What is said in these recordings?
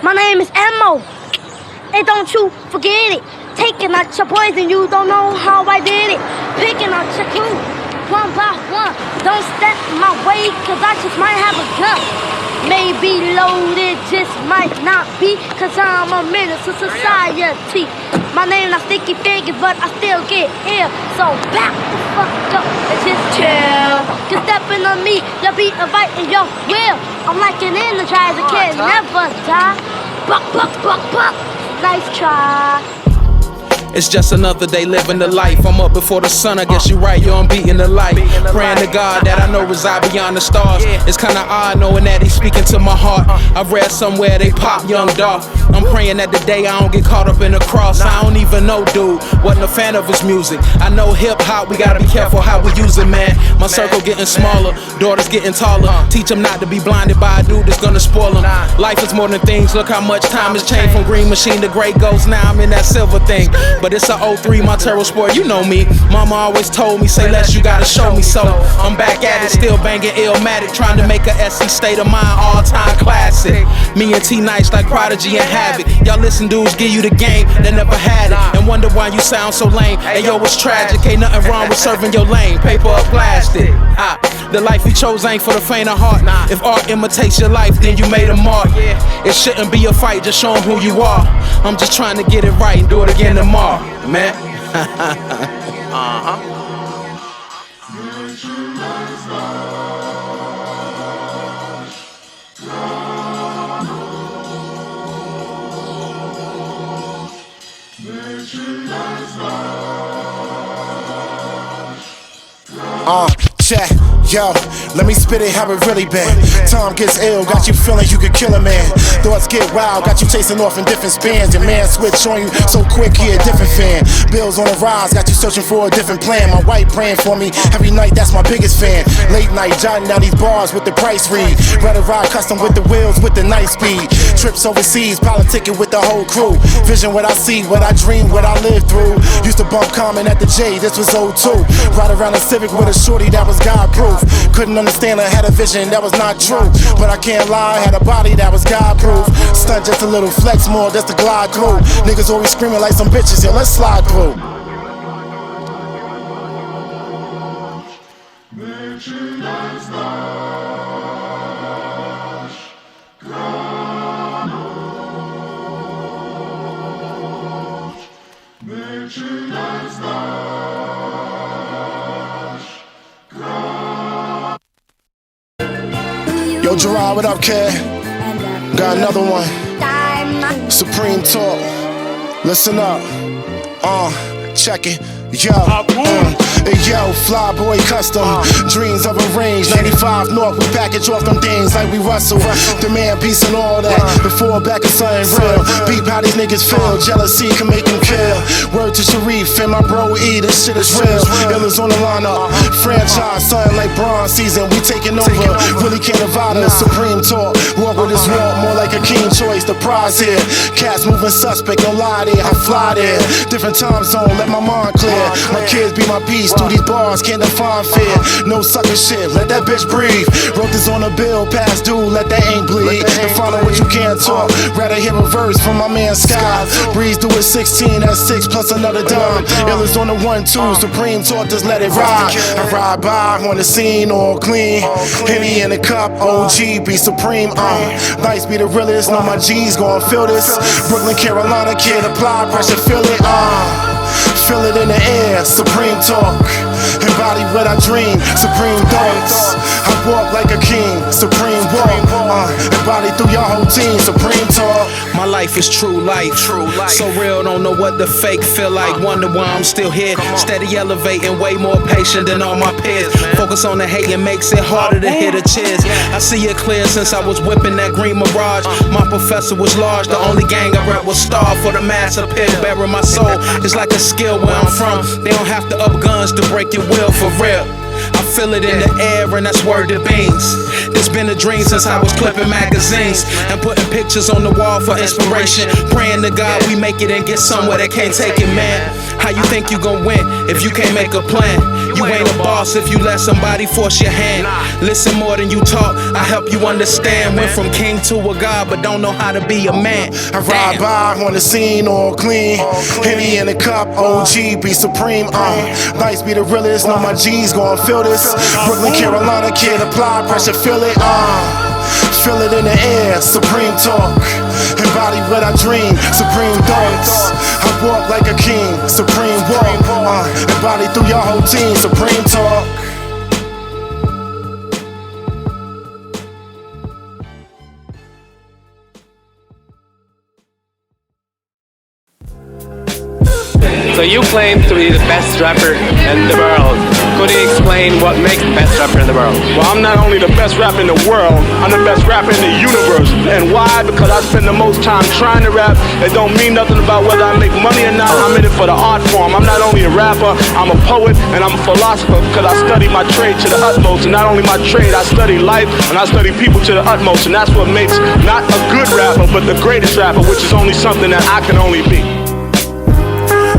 My name is Mo. Hey, don't you forget it. Taking out your poison, you don't know how I did it. Picking out your crew, one by one. Don't step my way, cause I just might have a gun. Maybe loaded, just might not be, cause I'm a menace to society. My name not sticky fingers, but I still get ill. So back the fuck up and just chill. Cause stepping on me, you'll be inviting your will. I'm like an energizer, can't never die. Buck, buck, buck, buck. Nice try. It's just another day living the life. I'm up before the sun, I guess you're right, yo, I'm beating the light. Praying to God that I know reside beyond the stars. It's kinda odd knowing that he's speaking to my heart. I've read somewhere they pop young dog. I'm praying that the day I don't get caught up in the cross. I don't even know, dude, wasn't a fan of his music. I know hip hop, we gotta be careful how we use it, man. My circle getting smaller, daughters getting taller. Teach them not to be blinded by a dude that's gonna spoil them. Life is more than things, look how much time has changed. From Green Machine to Gray Ghost, now I'm in that silver thing. But it's a 03 Montero Sport, you know me. Mama always told me, say less, you gotta show me. So I'm back at it, still banging Illmatic, trying to make a SC State of Mind all-time classic. Me and T-Nyce like Prodigy and Havoc. Y'all listen dudes give you the game, they never had it, and wonder why you sound so lame. Hey yo, it's tragic, ain't nothing wrong with serving your lane. Paper or plastic, the life we chose ain't for the faint of heart. If art imitates your life, then you made a mark. It shouldn't be a fight, just show 'em who you are. I'm just trying to get it right and do it again tomorrow, man. Check, yo, let me spit it how it really been. Time gets ill, got you feeling you could kill a man. Thoughts get wild, got you chasing off in different spans. Your man switch on you so quick, he a different fan. Bills on the rise, got you searching for a different plan. My wife praying for me every night, that's my biggest fan. Late night, jotting down these bars with the price read. Rather ride custom with the wheels with the nice speed. Trips overseas, politicking with the whole crew. Vision what I see, what I dream, what I live through. Used to bump Common at the J, this was 02. Ride around a Civic with a shorty that was God proof. Couldn't understand I had a vision that was not true. But I can't lie, I had a body that was God proof. Stunt just a little flex more just to glide through. Niggas always screaming like some bitches, yo, let's slide through. Yo, Jorai, what up, kid? Got another one. Supreme Talk. Listen up. Check it. Yo, yo, Flyboy Custom, dreams of a range, 95 North, we package off them things like we Russell. Demand peace and all that, before back of something real. Beep how these niggas feel, jealousy can make them kill. Word to Sharif and my bro E, this shit is real. Illers on the lineup, franchise, something like bronze season, we taking over. Really can't avoid us, Supreme Talk, walk with this walk, more like a king choice, the prize here. Cats moving suspect, don't lie there, I fly there. Different time zone, let my mind clear. My kids be my peace, through these bars, can't define fear. No sucker shit, let that bitch breathe. Wrote this on a bill, past due, let that ink bleed. And follow what you can't talk, rather hear a verse from my man Sky. Breeze through it 16, that's 6 plus another dime. Illers on the 1-2, Supreme Talk, just let it ride. I ride by on the scene, all clean. Henny in the cup, OG, be supreme. Nice be the realest, know my G's gon' feel this. Brooklyn, Carolina kid, apply pressure, feel it. Feel it in the air, Supreme Talk. Embody what I dream, Supreme thoughts. I walk like a king, Supreme walk. Embody through your whole team, Supreme Talk. My life is true life, so real, don't know what the fake feel like. Wonder why I'm still here, steady elevating, way more patient than all my peers. Focus on the hate and makes it harder to hit a cheers. I see it clear since I was whipping that green Mirage. My professor was large, the only gang I rap was Star for the mass appeal. Bearing my soul, it's like a skill where I'm from. They don't have to up guns to break your will for real. I feel it in the air and that's word to beans. It's been a dream since I was clipping magazines and putting pictures on the wall for inspiration. Praying to God we make it and get somewhere that can't take it, man. How you think you gon' win if you can't make a plan? You ain't a boss if you let somebody force your hand. Listen more than you talk, I help you understand. Went from king to a god, but don't know how to be a man. I ride by on the scene all clean. Henny in the cup, OG, be supreme. Nice be the realest, know my G's gon' feel this. Brooklyn, Carolina, kid, apply pressure, feel it. Feel it in the air, supreme talk. Embody what I dream, supreme thoughts. I walk like a king, supreme walk. Embody through your whole team, supreme talk. So you claim to be the best rapper in the world. Could you explain what makes the best rapper in the world? Well, I'm not only the best rapper in the world, I'm the best rapper in the universe. And why? Because I spend the most time trying to rap. It don't mean nothing about whether I make money or not. I'm in it for the art form. I'm not only a rapper, I'm a poet and I'm a philosopher because I study my trade to the utmost. And not only my trade, I study life and I study people to the utmost. And that's what makes not a good rapper, but the greatest rapper, which is only something that I can only be.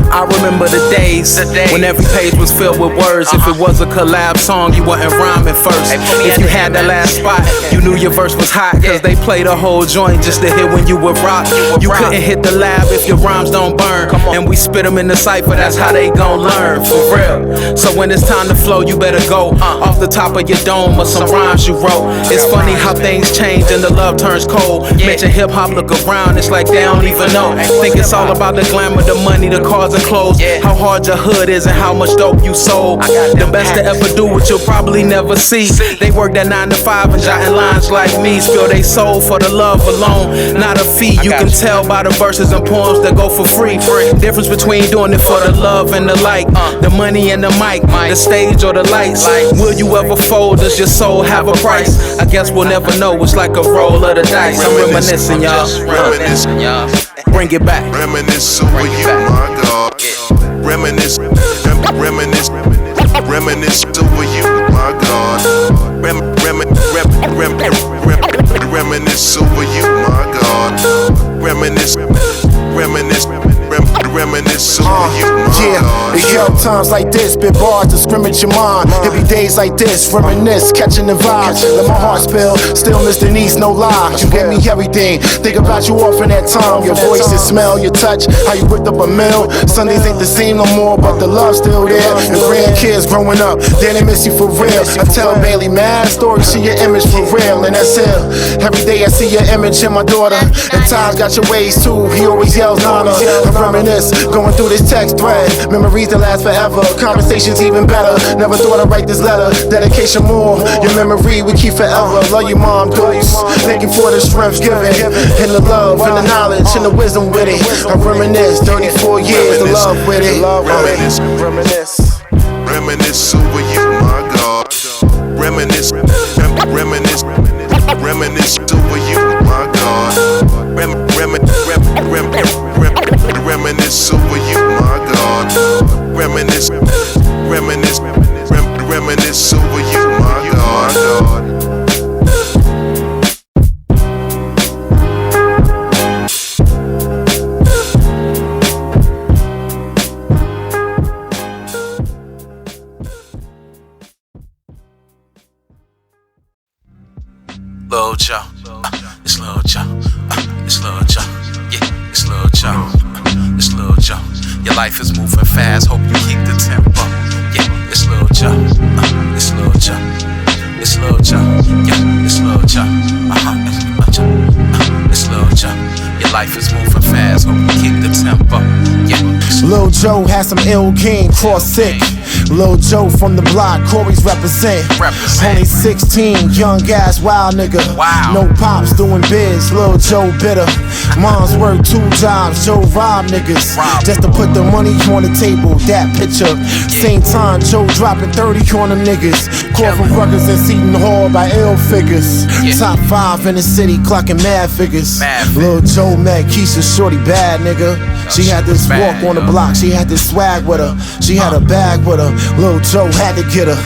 I remember the days when every page was filled with words. If it was a collab song, you wasn't rhyming first. If you had that last spot, you knew your verse was hot, cause they played a whole joint just to hit when you would rock. You couldn't hit the lab if your rhymes don't burn. And we spit them in the cypher, that's how they gon' learn, for real. So when it's time to flow, you better go off the top of your dome or some rhymes you wrote. It's funny how things change and the love turns cold. Mention hip hop, look around, it's like they don't even know. Think it's all about the glamour, the money, the cars and clothes. How hard your hood is and how much dope you sold. The best to ever do what you'll probably never see. They work that 9 to 5 and jotting lines like me. Spill they soul for the love alone, not a fee. You can tell by the verses and poems that go for free. Difference between doing it for the love and the like, the money and the mic, the stage or the lights. Will you ever fold? Does your soul have a price? I guess we'll never know. It's like a roll of the dice. I'm reminiscing, y'all. Bring it back. Reminisce over you, my God. Reminisce over you, my God. Reminisce over you, my God. Reminisce over you, my God. It yo, times like this, spit bars to scrimmage your mind. It be days like this, reminisce, catching the vibes. Let my heart spill, still miss Denise, no lie. You gave me everything, think about you often that time. Your voice, your smell, your touch, how you whipped up a meal. Sundays ain't the same no more, but the love's still there. And grandkids growing up, then they miss you for real. I tell Bailey mad stories, see your image for real, and that's it. Every day I see your image in my daughter. And times got your ways too, he always yells Nana. I reminisce, going through this text thread. Memories that last forever, conversations even better. Never thought I'd write this letter, dedication more. Your memory we keep forever. Love you, mom, Deuce. Thank you for the strength given, and the love, and the knowledge, and the wisdom with it. I reminisce, 34 years of love with it. Reminisce over you, my God. Reminisce over you, my God. Reminisce over you, my God. Reminisce over you, my God. Lil Joe, it's Lil Joe, it's Lil Joe, yeah, it's Lil Joe, it's Lil Joe. Your life is moving fast, hope you keep the tempo. Yeah, it's Lil Joe, it's Lil Joe, it's Lil Joe, yeah, it's Lil Joe, it's Lil Joe. Your life is moving fast, hope you keep the tempo. Yeah, Lil Joe has some ill game, cross sick. Lil Joe from the block, Corey's represent. Only 16, young ass wild nigga. No pops doing biz, Lil Joe bitter. Mom's worked 2 jobs, Joe robbed niggas. Just to put the money on the table, that picture. Same time, Joe dropping 30 on them niggas. Call from Rutgers and Seton Hall by ill figures. Top 5 in the city, clocking mad figures. Lil Joe met Keisha, shorty bad nigga. She had this walk on the block, she had this swag with her. She had a bag with her, Lil Joe had to get her.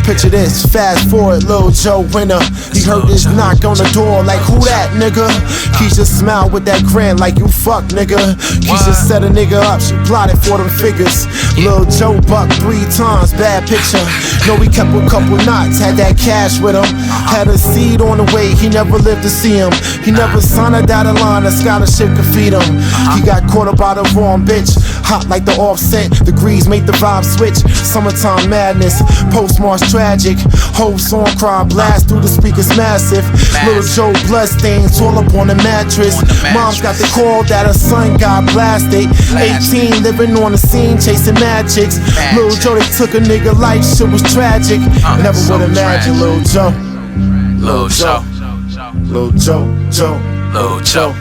Picture this, fast forward, Lil Joe winner. He heard this knock on the door like, who that nigga? Keisha smiled with that that grin like you fuck, nigga. Keisha set a nigga up, she plotted for them figures. Lil Joe buck 3 times, bad picture. No, he kept a couple knots, had that cash with him. Had a seed on the way, he never lived to see him. He never signed a dotted line, a scholarship could feed him. He got caught up by the wrong bitch. Hot like the Offset, degrees make the vibe switch. Summertime madness, postmarks tragic. Whole song cry, blast through the speakers massive. Lil Joe bloodstains all up on the mattress. Mom's got the call that her son got blasted. 18 living on the scene chasing magics. Lil Joe, they took a nigga life, shit was tragic. Never would imagine Lil Joe. Lil Joe. Lil Joe, Joe. Lil Joe.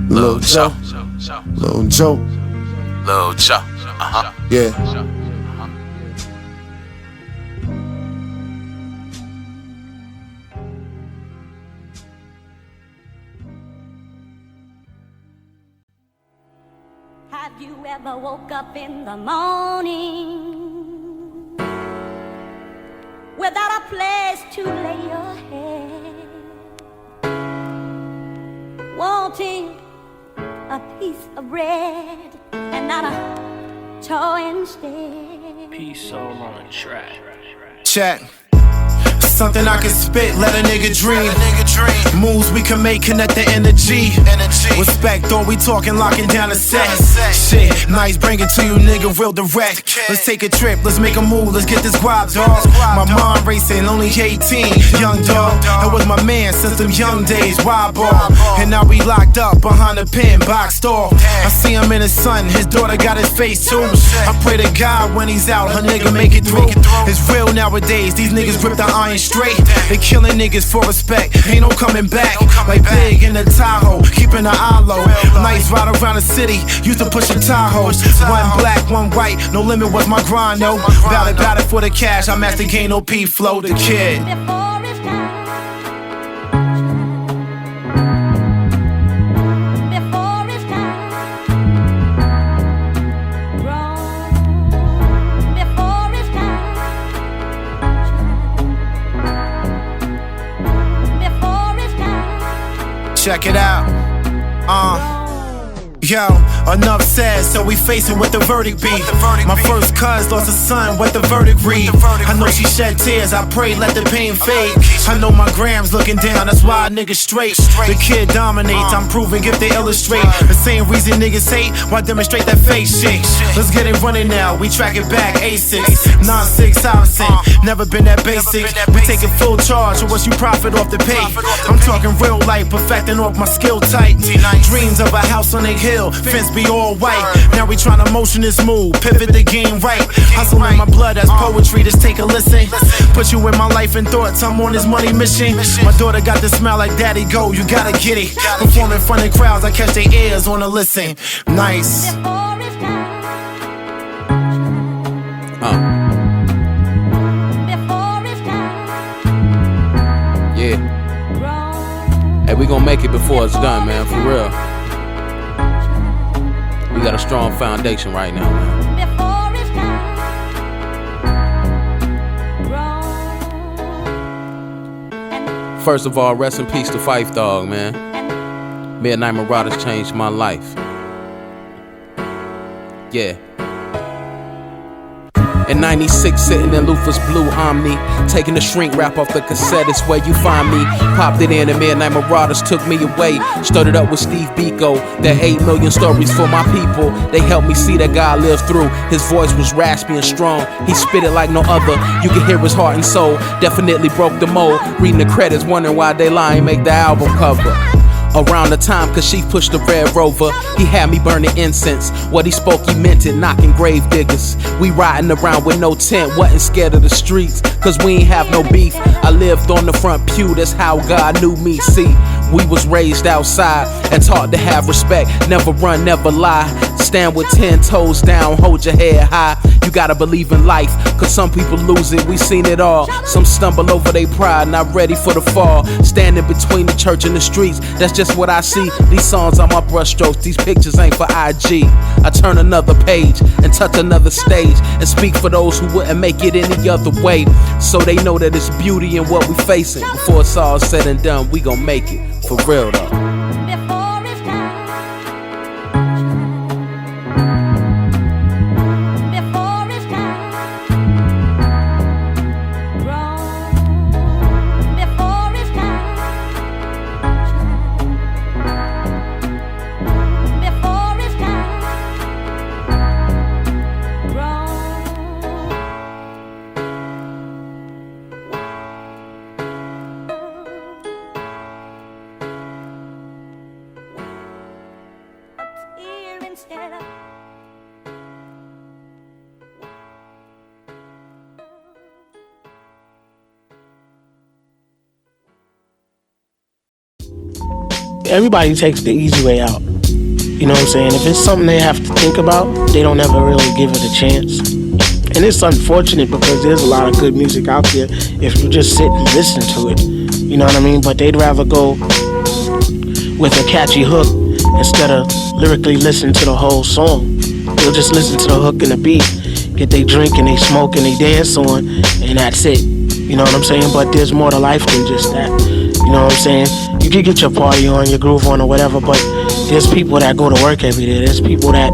Lil Joe. Lil Joe. Lil Joe. Yeah. Have you ever woke up in the morning without a place to lay your head, wanting a piece of bread and not a toy instead? P.Soul on track. Check. Something I can spit, let a nigga dream. Moves we can make, connect the energy. Respect, though we talking, locking down the set. Shit, nice, bring it to you, nigga, real direct. Let's take a trip, let's make a move, let's get this guap, dog. My mind racing, only 18, young dog. That was my man since them young days, wild ball. And now we locked up behind the pen, boxed off. I see him in his son, his daughter got his face too. I pray to God when he's out, her nigga make it through. It's real nowadays, these niggas grip the iron straight. They killing niggas for respect, ain't no coming back. Like Big in the Tahoe, keeping the eye low. Nice ride around the city, used to push the Tahoes. One black, one white, no limit was my grind, no. Ballot for the cash, I master gain OP flow, the kid. Before it's time, before it's time, wrong. Before it's time, before it's time. Check it out. Yo, enough said, so we facing what the verdict be. My first cuz lost a son, what the verdict read. I know she shed tears, I pray let the pain fade. I know my grams looking down, that's why a nigga straight. The kid dominates, I'm proving if they illustrate. The same reason niggas hate, why demonstrate that fake shit. Let's get it running now, we track it back, A6 9-6 Allison, never been that basic. We taking full charge of what you profit off the pay. I'm talking real life, perfecting off my skill tight. Dreams of a house on a hill, fence be all white. Now we tryna motion this move, pivot the game right. Hustle in my blood, that's poetry, just take a listen. Put you in my life and thoughts, I'm on this money mission. My daughter got the smile like daddy go, you gotta get it. Perform in front of crowds, I catch their ears on the listen. Nice. Before it's time, before it's time, Yeah. wrong. Hey, we gonna make it before it's done, man, for real. We got a strong foundation right now, man. Before it's time, wrong. First of all, rest in peace to Phife Dog, man. Midnight Marauders changed my life. Yeah. In 96, sitting in Lufa's blue Omni, taking the shrink wrap off the cassette, it's where you find me. Popped it in and Midnight Marauders took me away. Started up with Steve Biko, that 8 million stories for my people. They helped me see that God lives through. His voice was raspy and strong, he spit it like no other. You could hear his heart and soul, definitely broke the mold. Reading the credits, wondering why they lie and make the album cover. Around the time Kashif pushed the Red Rover, he had me burning incense. What he spoke, he meant it, knocking grave diggers. We riding around with no tent, wasn't scared of the streets, cause we ain't have no beef. I lived on the front pew, that's how God knew me. See, we was raised outside and taught to have respect. Never run, never lie. Stand with 10 toes down, hold your head high. You gotta believe in life, cause some people lose it, we seen it all. Some stumble over their pride, not ready for the fall. Standing between the church and the streets, that's just what I see. These songs are my brushstrokes, these pictures ain't for IG. I turn another page and touch another stage and speak for those who wouldn't make it any other way, so they know that it's beauty in what we facing. Before it's all said and done, we gon' make it, for real though. Everybody takes the easy way out. You know what I'm saying? If it's something they have to think about, they don't ever really give it a chance. And it's unfortunate because there's a lot of good music out there if you just sit and listen to it. You know what I mean? But they'd rather go with a catchy hook instead of lyrically listen to the whole song. They'll just listen to the hook and the beat, get they drink and they smoke and they dance on, and that's it. You know what I'm saying? But there's more to life than just that. You know what I'm saying? You can get your party on, your groove on or whatever, but there's people that go to work every day. There's people that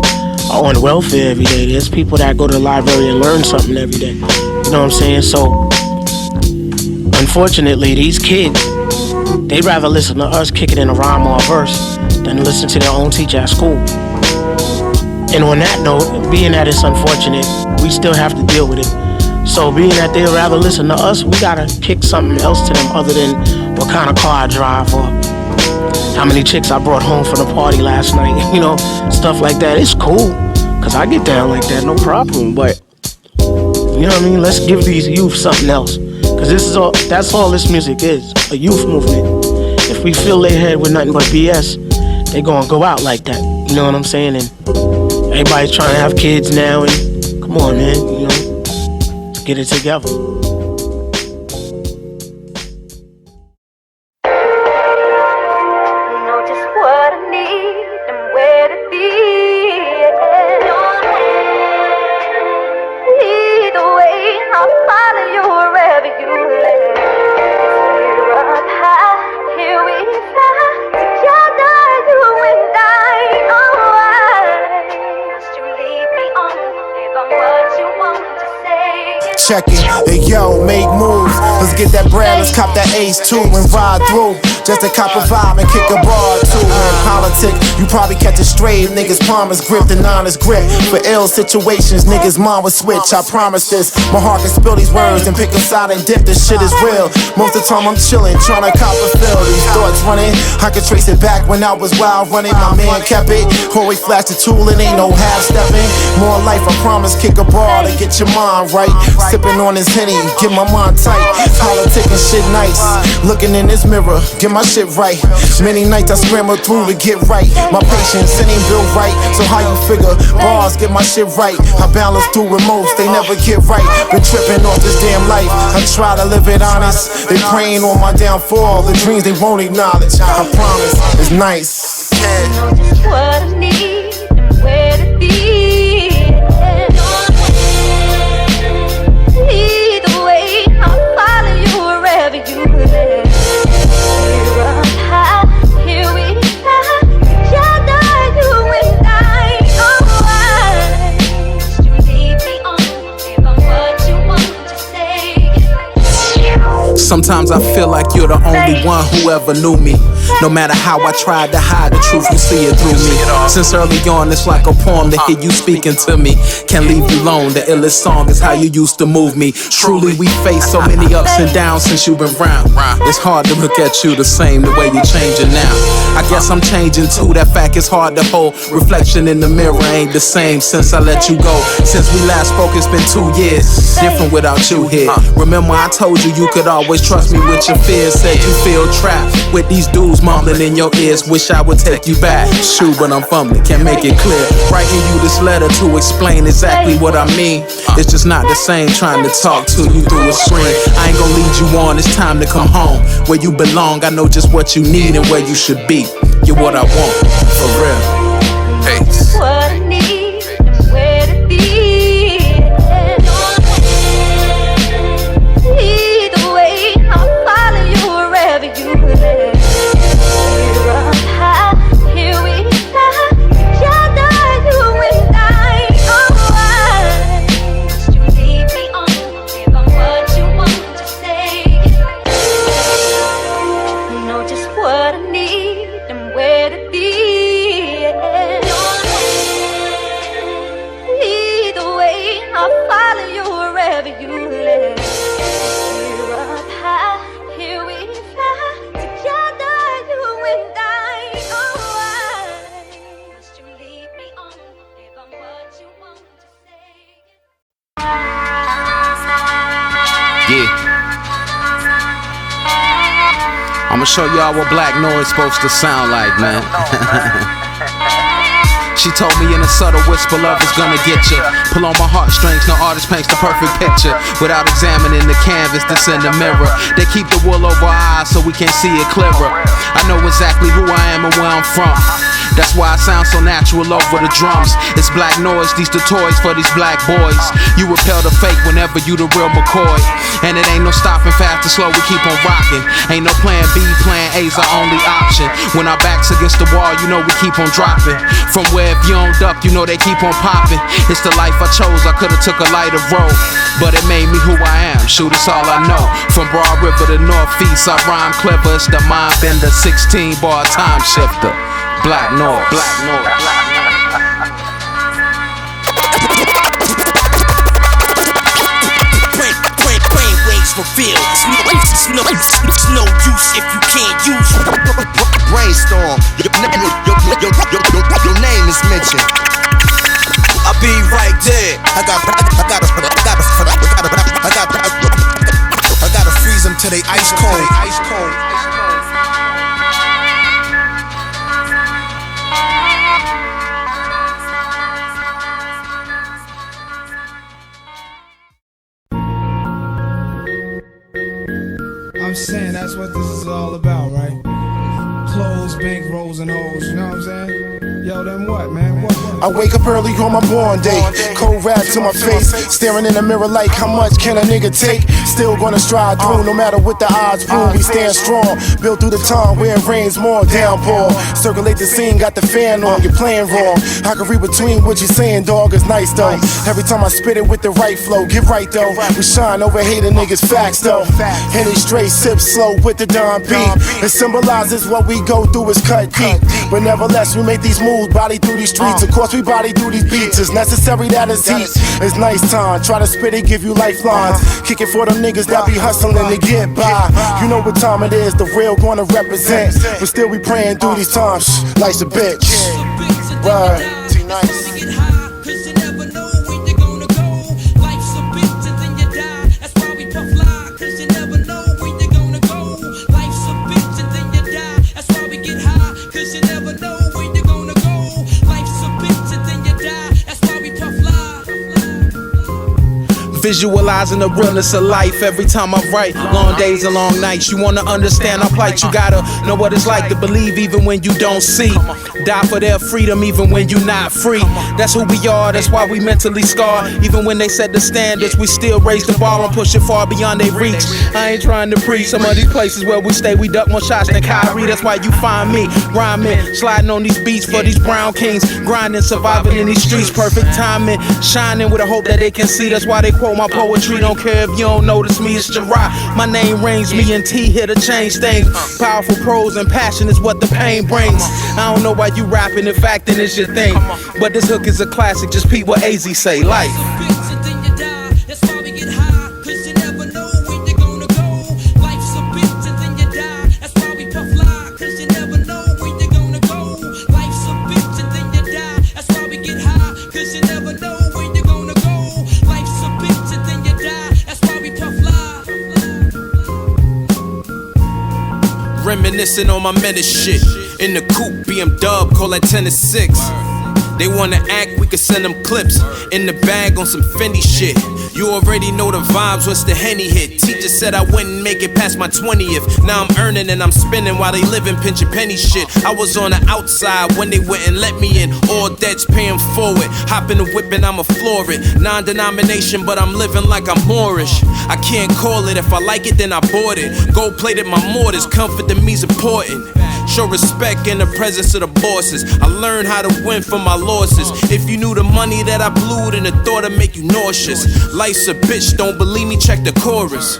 are on welfare every day. There's people that go to the library and learn something every day. You know what I'm saying? So, unfortunately, these kids, they'd rather listen to us kick it in a rhyme or a verse than listen to their own teacher at school. And on that note, being that it's unfortunate, we still have to deal with it. So being that they'd rather listen to us, we gotta kick something else to them other than what kind of car I drive or how many chicks I brought home from the party last night, you know, stuff like that. It's cool, cause I get down like that, no problem, but you know what I mean? Let's give these youth something else, cause that's all this music is, a youth movement. If we fill their head with nothing but BS, they gonna go out like that, you know what I'm saying? And everybody's trying to have kids now, and come on, man, you know, let's get it together. Check it, hey yo, make moves. Let's get that bread, let's cop that ace too and ride through. Just to cop a vibe and kick a bar too. In politics, you probably catch a stray. Niggas palmers grip, the honest grip. For ill situations, niggas mind will switch. I promise this. My heart can spill these words and pick a side and dip. This shit is real. Most of the time I'm chillin', tryna cop a feel. These thoughts running, I can trace it back when I was wild running. My man kept it. Always flash the tool and ain't no half stepping. More life, I promise. Kick a bar to get your mind right. Sipping on this Henny, get my mind tight. Politic and shit nice. Looking in this mirror, get my shit right. Many nights I scramble through to get right. My patience, it ain't built right. So how you figure? Bars, get my shit right. I balance through remotes, they never get right. Been tripping off this damn life. I try to live it honest. They praying on my downfall. The dreams they won't acknowledge. I promise, it's nice. Know just what I need and where to be. Either way, I'll follow you wherever you live. We're up high, here we fly. Together, you and I. Oh, I just you lead me on. Give on what you want to say. Sometimes I feel like you're the only one who ever knew me. No matter how I tried to hide the truth, you see it through me. Since early on, it's like a poem to hear you speaking to me. Can't leave you alone, the illest song is how you used to move me. Truly, we face so many ups and downs since you've been round. It's hard to look at you the same the way you're changing now. I guess I'm changing too, that fact is hard to hold. Reflection in the mirror ain't the same since I let you go. Since we last spoke, it's been 2 years. Different without you here. Remember I told you you could always trust me with your fears. Said you feel trapped with these dudes mumbling in your ears. Wish I would take you back. Shoot, but I'm fumbling, can't make it clear. Writing you this letter to explain exactly what I mean. It's just not the same trying to talk to you through a screen. I ain't gonna lead you on, it's time to come home. Where you belong, I know just what you need and where you should be. You're what I want, for real. Peace. What I need and where to be. Either way, I'll follow you wherever you live. We're up high, here we fly. Together, you and I. Oh, I just you lead me on. Give on what you want to say. You know just what I need and where to be. I'ma show y'all what Blak Noize supposed to sound like, man. She told me in a subtle whisper, love is gonna get ya. Pull on my heartstrings, no artist paints the perfect picture without examining the canvas that's in the mirror. They keep the wool over our eyes so we can see it clearer. I know exactly who I am and where I'm from. That's why I sound so natural over the drums. It's Blak Noize, these the toys for these black boys. You repel the fake whenever you the real McCoy. And it ain't no stopping, fast or slow, we keep on rocking. Ain't no plan B, plan A's our only option. When our backs against the wall, you know we keep on dropping. From where if you don't duck, you know they keep on popping. It's the life I chose, I could've took a lighter road, but it made me who I am, shoot, it's all I know. From Broad River to Northeast, I rhyme clever. It's the mind bender, 16 bar time shifter. Blak Noize. Blak Noize. Brain waves reveal. It's no use if you can't use it. Brainstorm. Your name is mentioned. I'll be right there. I gotta freeze them till they ice cold. I'm saying that's what this is all about, right? Clothes, bank rolls, and hoes, you know what I'm saying? Yo, then what, man? What? I wake up early on my born day, cold rap to my face, staring in the mirror like how much can a nigga take? Still gonna stride through no matter what the odds prove. We stand strong, built through the time where it rains more downpour. Circulate the scene, got the fan on, you're playing wrong. I can read between what you're saying, dog, it's nice though. Every time I spit it with the right flow, get right though. We shine over hater niggas, facts though. Henny straight, sip slow with the Don P. It symbolizes what we go through is cut deep. But nevertheless, we make these moves, body through these streets. Of course, we body through these beats. It's necessary that it's heat. It's nice time. Try to spit it, give you lifelines. Kick it for them niggas that be hustling to get by. You know what time it is, the real gonna represent. But still, we praying through these times. Life's a bitch. Word. T-Nyce. Visualizing the realness of life every time I write. Long days and long nights, you wanna understand our plight. You gotta know what it's like to believe even when you don't see. Die for their freedom even when you're not free. That's who we are, that's why we mentally scarred. Even when they set the standards, we still raise the bar and push it far beyond their reach. I ain't trying to preach, some of these places where we stay, we duck more shots than Kyrie. That's why you find me rhyming, sliding on these beats for these brown kings, grinding, surviving in these streets. Perfect timing, shining with a hope that they can see. That's why they quote my poetry. Don't care if you don't notice me, it's Jorai. My name reigns, me and T here to change things. Powerful prose and passion is what the pain brings. I don't know why you rapping, in fact, then it's your thing. But this hook is a classic, just peep what AZ say, life. Reminiscing on my menace shit. In the coupe, BM Dub, call that 10 to 6. They wanna act, we can send them clips. In the bag on some Fendi shit. You already know the vibes, what's the Henny hit? Teacher said I wouldn't make it past my 20th. Now I'm earning and I'm spending while they living pinching penny shit. I was on the outside when they wouldn't let me in. All debts paying forward. Hop in the whip and I'ma floor it. Non-denomination, but I'm living like I'm Moorish. I can't call it, if I like it then I bought it. Gold plated my mortars, comfort to me's important. Show respect in the presence of the bosses. I learned how to win from my losses. If you knew the money that I blew, then the thought would make you nauseous. Life's a bitch, don't believe me, check the chorus.